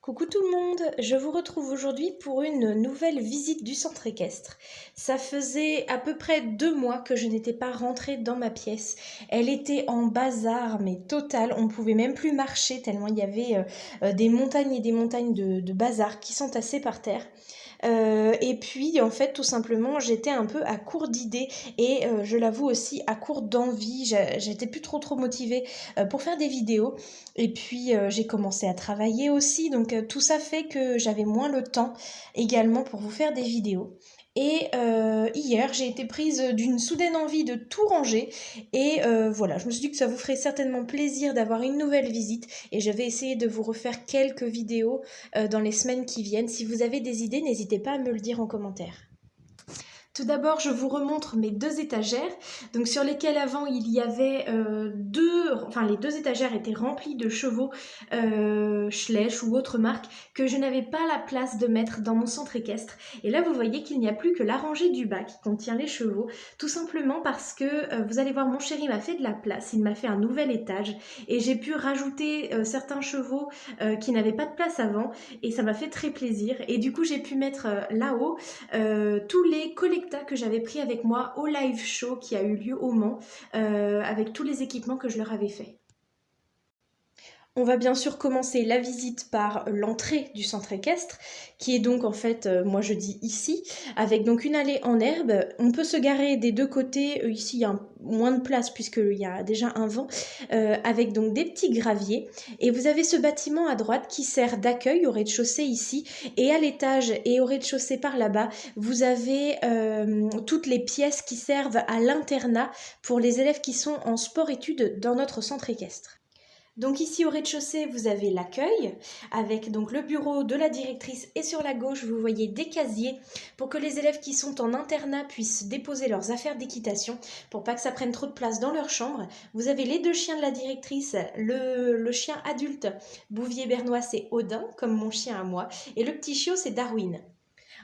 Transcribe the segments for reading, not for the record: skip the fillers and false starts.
Coucou tout le monde, je vous retrouve aujourd'hui pour une nouvelle visite du centre équestre. Ça faisait à peu près 2 mois que je n'étais pas rentrée dans ma pièce. Elle était en bazar, mais total, on ne pouvait même plus marcher tellement il y avait des montagnes et des montagnes de bazar qui s'entassaient par terre. Et puis en fait tout simplement j'étais un peu à court d'idées et je l'avoue aussi à court d'envie. J'étais plus trop motivée pour faire des vidéos. Et puis j'ai commencé à travailler aussi, donc tout ça fait que j'avais moins le temps également pour vous faire des vidéos. Et hier, j'ai été prise d'une soudaine envie de tout ranger. Et voilà, je me suis dit que ça vous ferait certainement plaisir d'avoir une nouvelle visite. Et je vais essayer de vous refaire quelques vidéos dans les semaines qui viennent. Si vous avez des idées, n'hésitez pas à me le dire en commentaire. Tout d'abord, je vous remontre mes 2 étagères, donc sur lesquelles avant il y avait les 2 étagères étaient remplies de chevaux Schleich ou autre marque que je n'avais pas la place de mettre dans mon centre équestre. Et là, vous voyez qu'il n'y a plus que la rangée du bas qui contient les chevaux, tout simplement parce que vous allez voir, mon chéri m'a fait de la place, il m'a fait un nouvel étage et j'ai pu rajouter certains chevaux qui n'avaient pas de place avant et ça m'a fait très plaisir. Et du coup, j'ai pu mettre là-haut tous les collecteurs que j'avais pris avec moi au live show qui a eu lieu au Mans, avec tous les équipements que je leur avais fait. On va bien sûr commencer la visite par l'entrée du centre équestre, qui est donc en fait, moi je dis ici, avec donc une allée en herbe. On peut se garer des 2 côtés, ici il y a moins de place puisqu'il y a déjà un vent, avec donc des petits graviers. Et vous avez ce bâtiment à droite qui sert d'accueil au rez-de-chaussée ici, et à l'étage et au rez-de-chaussée par là-bas, vous avez toutes les pièces qui servent à l'internat pour les élèves qui sont en sport-études dans notre centre équestre. Donc ici au rez-de-chaussée, vous avez l'accueil avec donc le bureau de la directrice et sur la gauche, vous voyez des casiers pour que les élèves qui sont en internat puissent déposer leurs affaires d'équitation pour pas que ça prenne trop de place dans leur chambre. Vous avez les 2 chiens de la directrice, le chien adulte Bouvier bernois, c'est Odin, comme mon chien à moi, et le petit chiot, c'est Darwin.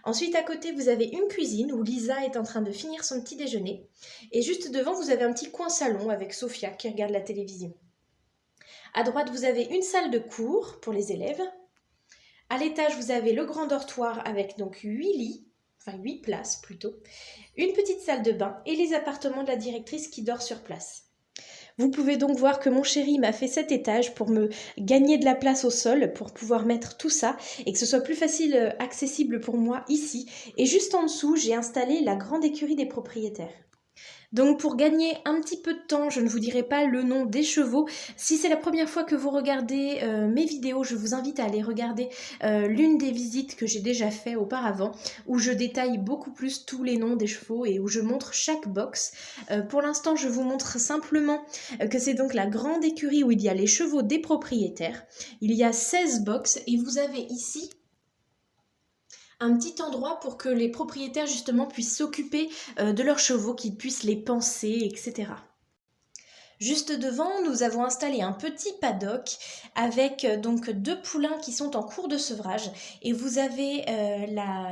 Ensuite, à côté, vous avez une cuisine où Lisa est en train de finir son petit déjeuner. Et juste devant, vous avez un petit coin salon avec Sophia qui regarde la télévision. À droite, vous avez une salle de cours pour les élèves. À l'étage, vous avez le grand dortoir avec donc 8 lits, enfin 8 places plutôt, une petite salle de bain et les appartements de la directrice qui dort sur place. Vous pouvez donc voir que mon chéri m'a fait cet étage pour me gagner de la place au sol, pour pouvoir mettre tout ça et que ce soit plus facile accessible pour moi ici. Et juste en dessous, j'ai installé la grande écurie des propriétaires. Donc pour gagner un petit peu de temps, je ne vous dirai pas le nom des chevaux. Si c'est la première fois que vous regardez mes vidéos, je vous invite à aller regarder l'une des visites que j'ai déjà fait auparavant, où je détaille beaucoup plus tous les noms des chevaux et où je montre chaque box. Pour l'instant, je vous montre simplement que c'est donc la grande écurie où il y a les chevaux des propriétaires. Il y a 16 box et vous avez ici un petit endroit pour que les propriétaires justement puissent s'occuper de leurs chevaux, qu'ils puissent les panser, etc. Juste devant, nous avons installé un petit paddock avec donc 2 poulains qui sont en cours de sevrage et vous avez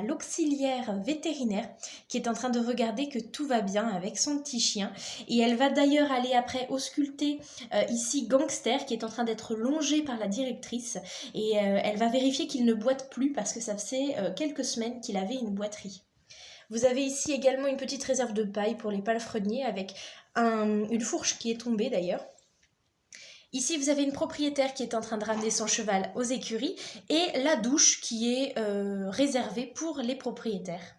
l'auxiliaire vétérinaire qui est en train de regarder que tout va bien avec son petit chien et elle va d'ailleurs aller après ausculter ici Gangster qui est en train d'être longé par la directrice et elle va vérifier qu'il ne boite plus parce que ça faisait quelques semaines qu'il avait une boiterie. Vous avez ici également une petite réserve de paille pour les palefreniers avec une fourche qui est tombée d'ailleurs. Ici, vous avez une propriétaire qui est en train de ramener son cheval aux écuries et la douche qui est réservée pour les propriétaires.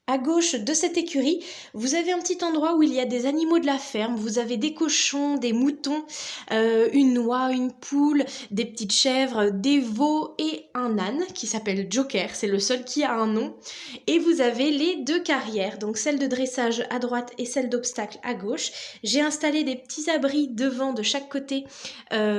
À gauche de cette écurie, vous avez un petit endroit où il y a des animaux de la ferme. Vous avez des cochons, des moutons, une oie, une poule, des petites chèvres, des veaux et un âne qui s'appelle Joker. C'est le seul qui a un nom. Et vous avez les 2 carrières, donc celle de dressage à droite et celle d'obstacle à gauche. J'ai installé des petits abris devant de chaque côté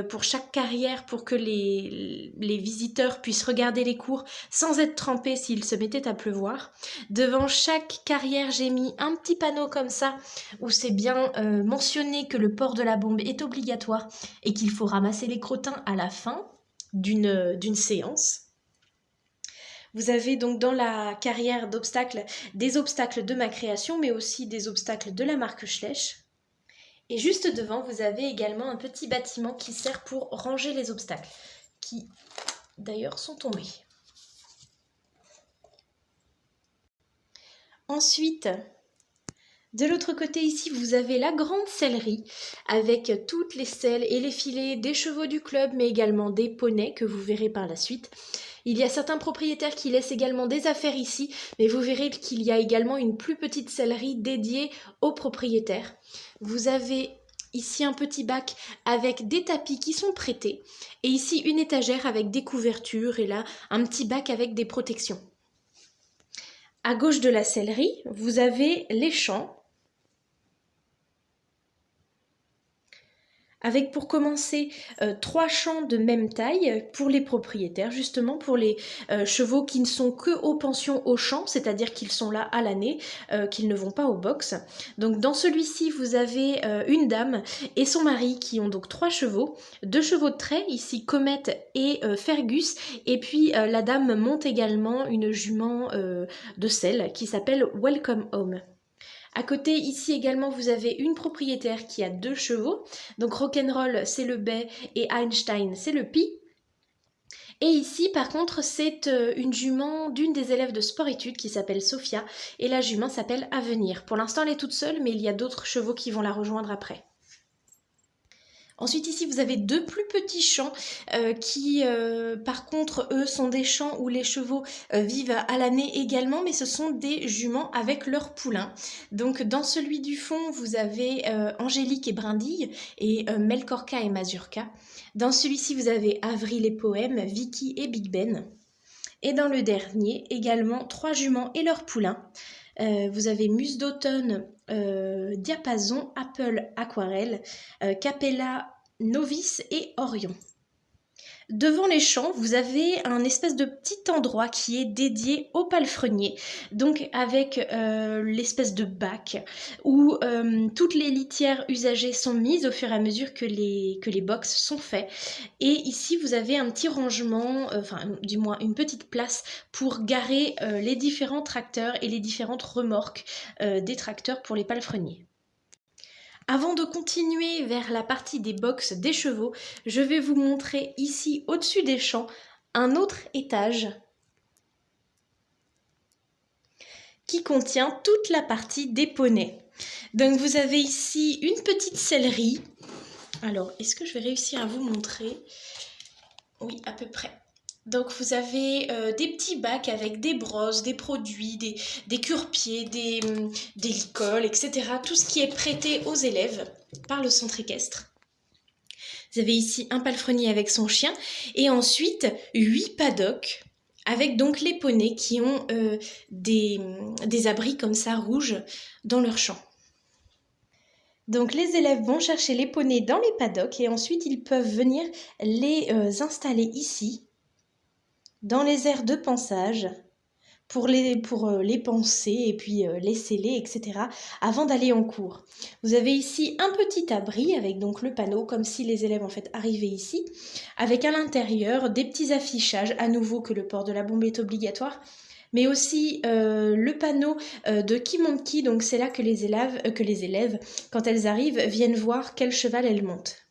pour chaque carrière pour que les visiteurs puissent regarder les cours sans être trempés s'il se mettait à pleuvoir. Devant chaque carrière, j'ai mis un petit panneau comme ça où c'est bien mentionné que le port de la bombe est obligatoire et qu'il faut ramasser les crottins à la fin d'une séance. Vous avez donc dans la carrière d'obstacles des obstacles de ma création mais aussi des obstacles de la marque Schleich. Et juste devant, vous avez également un petit bâtiment qui sert pour ranger les obstacles, qui d'ailleurs sont tombés. Ensuite, de l'autre côté ici, vous avez la grande sellerie avec toutes les selles et les filets des chevaux du club, mais également des poneys que vous verrez par la suite. Il y a certains propriétaires qui laissent également des affaires ici, mais vous verrez qu'il y a également une plus petite sellerie dédiée aux propriétaires. Vous avez ici un petit bac avec des tapis qui sont prêtés, et ici une étagère avec des couvertures, et là un petit bac avec des protections. À gauche de la sellerie, vous avez les champs, avec pour commencer 3 champs de même taille pour les propriétaires, justement pour les chevaux qui ne sont que aux pensions au champ, c'est-à-dire qu'ils sont là à l'année, qu'ils ne vont pas au box. Donc dans celui-ci, vous avez une dame et son mari qui ont donc 3 chevaux, 2 chevaux de trait, ici Comet et Fergus, et puis la dame monte également une jument de selle qui s'appelle Welcome Home. À côté, ici également, vous avez une propriétaire qui a 2 chevaux. Donc Rock'n'Roll, c'est le bay et Einstein, c'est le pie. Et ici, par contre, c'est une jument d'une des élèves de sport-études qui s'appelle Sophia. Et la jument s'appelle Avenir. Pour l'instant, elle est toute seule, mais il y a d'autres chevaux qui vont la rejoindre après. Ensuite ici vous avez 2 plus petits champs qui par contre eux sont des champs où les chevaux vivent à l'année également, mais ce sont des juments avec leurs poulains. Donc dans celui du fond vous avez Angélique et Brindille et Melkorka et Mazurka. Dans celui-ci vous avez Avril et Poème, Vicky et Big Ben. Et dans le dernier également 3 juments et leurs poulains. Vous avez Muse d'automne, Diapason, Apple Aquarelle, Capella Novice et Orion. Devant les champs, vous avez un espèce de petit endroit qui est dédié aux palefreniers, donc avec l'espèce de bac où toutes les litières usagées sont mises au fur et à mesure que les box sont faits. Et ici, vous avez un petit rangement, du moins une petite place pour garer les différents tracteurs et les différentes remorques des tracteurs pour les palefreniers. Avant de continuer vers la partie des boxes des chevaux, je vais vous montrer ici au-dessus des champs un autre étage qui contient toute la partie des poneys. Donc vous avez ici une petite sellerie. Alors, est-ce que je vais réussir à vous montrer? Oui, à peu près. Donc vous avez des petits bacs avec des brosses, des produits, des cure-pieds, des licoles, etc. Tout ce qui est prêté aux élèves par le centre équestre. Vous avez ici un palefrenier avec son chien et ensuite 8 paddocks avec donc les poneys qui ont des abris comme ça rouges dans leur champ. Donc les élèves vont chercher les poneys dans les paddocks et ensuite ils peuvent venir les installer ici dans les aires de pansage pour les panser et puis les sceller, etc. avant d'aller en cours. Vous avez ici un petit abri avec donc le panneau, comme si les élèves en fait arrivaient ici, avec à l'intérieur des petits affichages, à nouveau que le port de la bombe est obligatoire, mais aussi le panneau de qui monte qui, donc c'est là que les élèves, quand elles arrivent, viennent voir quel cheval elles montent,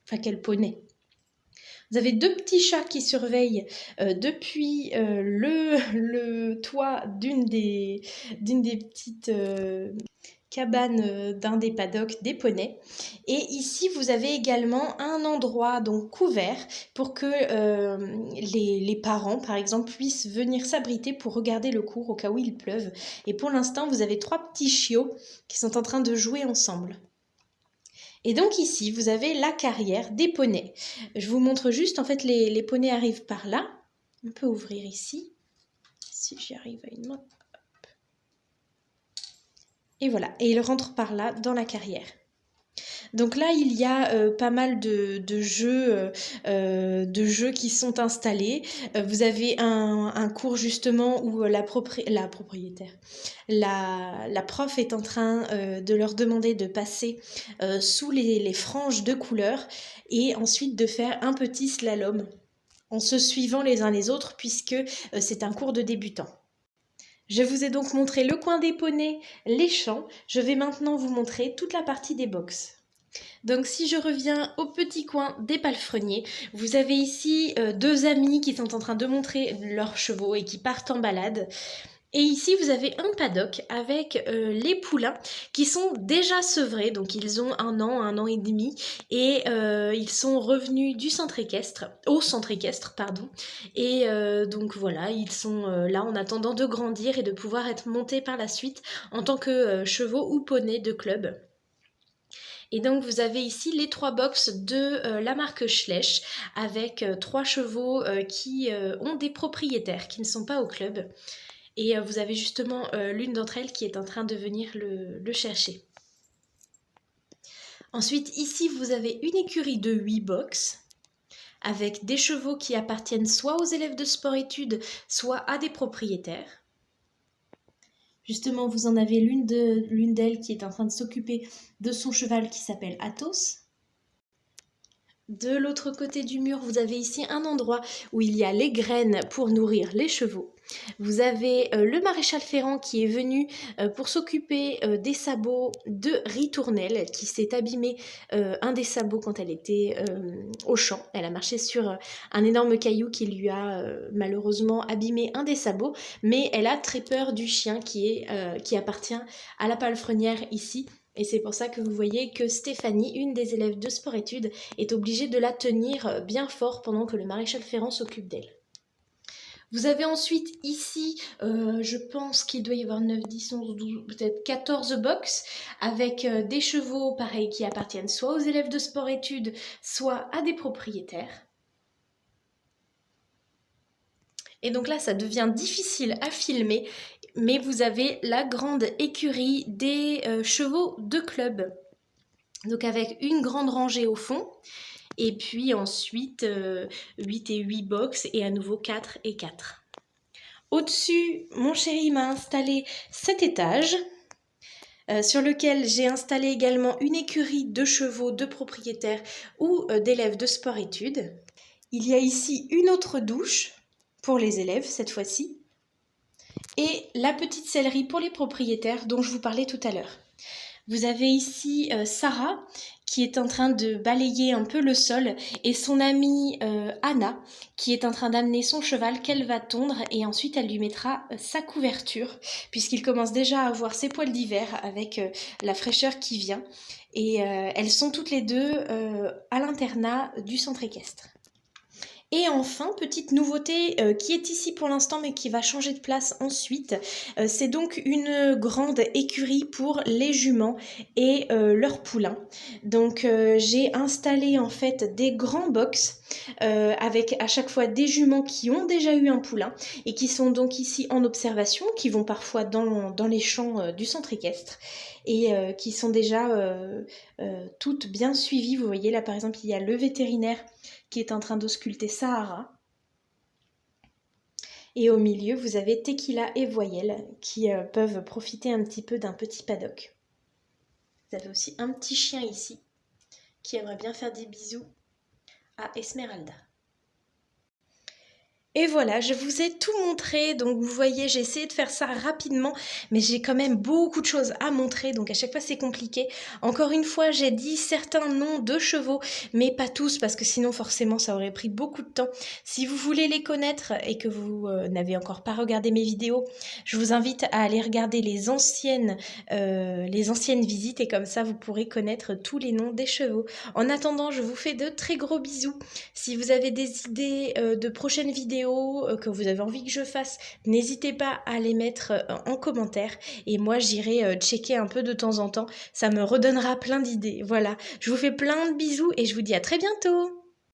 enfin quel poney. Vous avez 2 petits chats qui surveillent depuis le toit d'une des petites cabanes d'un des paddocks des poneys. Et ici, vous avez également un endroit donc couvert pour que les parents, par exemple, puissent venir s'abriter pour regarder le cours au cas où il pleuve. Et pour l'instant, vous avez 3 petits chiots qui sont en train de jouer ensemble. Et donc ici, vous avez la carrière des poneys. Je vous montre juste, en fait, les poneys arrivent par là. On peut ouvrir ici, si j'y arrive à une main. Hop. Et voilà, et ils rentrent par là dans la carrière. Donc là, il y a pas mal de jeux qui sont installés. Vous avez un cours justement où la propriétaire, la prof est en train de leur demander de passer sous les franges de couleurs et ensuite de faire un petit slalom en se suivant les uns les autres puisque c'est un cours de débutants. Je vous ai donc montré le coin des poneys, les champs. Je vais maintenant vous montrer toute la partie des box. Donc si je reviens au petit coin des palefreniers, vous avez ici deux amis qui sont en train de montrer leurs chevaux et qui partent en balade. Et ici, vous avez un paddock avec les poulains qui sont déjà sevrés, donc ils ont 1 an et demi, et ils sont revenus du centre équestre, au centre équestre, pardon. Et donc voilà, ils sont là en attendant de grandir et de pouvoir être montés par la suite en tant que chevaux ou poneys de club. Et donc vous avez ici les 3 box de la marque Schleich avec 3 chevaux qui ont des propriétaires qui ne sont pas au club. Et vous avez justement l'une d'entre elles qui est en train de venir le chercher. Ensuite, ici, vous avez une écurie de 8 box avec des chevaux qui appartiennent soit aux élèves de sport-études, soit à des propriétaires. Justement, vous en avez l'une d'elles qui est en train de s'occuper de son cheval qui s'appelle Athos. De l'autre côté du mur, vous avez ici un endroit où il y a les graines pour nourrir les chevaux. Vous avez le maréchal Ferrand qui est venu pour s'occuper des sabots de Ritournelle qui s'est abîmé un des sabots quand elle était au champ. Elle a marché sur un énorme caillou qui lui a malheureusement abîmé un des sabots, mais elle a très peur du chien qui appartient à la palefrenière ici. Et c'est pour ça que vous voyez que Stéphanie, une des élèves de sport-études, est obligée de la tenir bien fort pendant que le maréchal Ferrand s'occupe d'elle. Vous avez ensuite ici, je pense qu'il doit y avoir 9, 10, 11, 12, peut-être 14 box avec des chevaux pareils qui appartiennent soit aux élèves de sport-études, soit à des propriétaires. Et donc là, ça devient difficile à filmer, mais vous avez la grande écurie des chevaux de club. Donc avec une grande rangée au fond, et puis ensuite 8 et 8 box, et à nouveau 4 et 4. Au-dessus, mon chéri m'a installé cet étage, sur lequel j'ai installé également une écurie de chevaux de propriétaires ou d'élèves de sport-études. Il y a ici une autre douche pour les élèves cette fois-ci, et la petite sellerie pour les propriétaires dont je vous parlais tout à l'heure. Vous avez ici Sarah qui est en train de balayer un peu le sol et son amie Anna qui est en train d'amener son cheval qu'elle va tondre et ensuite elle lui mettra sa couverture puisqu'il commence déjà à avoir ses poils d'hiver avec la fraîcheur qui vient et elles sont toutes les deux à l'internat du centre équestre. Et enfin, petite nouveauté qui est ici pour l'instant mais qui va changer de place ensuite, c'est donc une grande écurie pour les juments et leurs poulains. Donc j'ai installé en fait des grands box avec à chaque fois des juments qui ont déjà eu un poulain et qui sont donc ici en observation, qui vont parfois dans les champs du centre équestre et qui sont déjà toutes bien suivies. Vous voyez là par exemple il y a le vétérinaire qui est en train d'ausculter Sahara. Et au milieu, vous avez Tequila et Voyelle qui peuvent profiter un petit peu d'un petit paddock. Vous avez aussi un petit chien ici qui aimerait bien faire des bisous à Esmeralda. Et voilà, je vous ai tout montré, donc vous voyez, j'ai essayé de faire ça rapidement, mais j'ai quand même beaucoup de choses à montrer, donc à chaque fois c'est compliqué. Encore une fois, j'ai dit certains noms de chevaux, mais pas tous, parce que sinon forcément ça aurait pris beaucoup de temps. Si vous voulez les connaître et que vous n'avez encore pas regardé mes vidéos, je vous invite à aller regarder les anciennes visites, et comme ça vous pourrez connaître tous les noms des chevaux. En attendant, je vous fais de très gros bisous. Si vous avez des idées de prochaines vidéos, que vous avez envie que je fasse, n'hésitez pas à les mettre en commentaire et moi j'irai checker un peu de temps en temps, ça me redonnera plein d'idées. Voilà, je vous fais plein de bisous et je vous dis à très bientôt.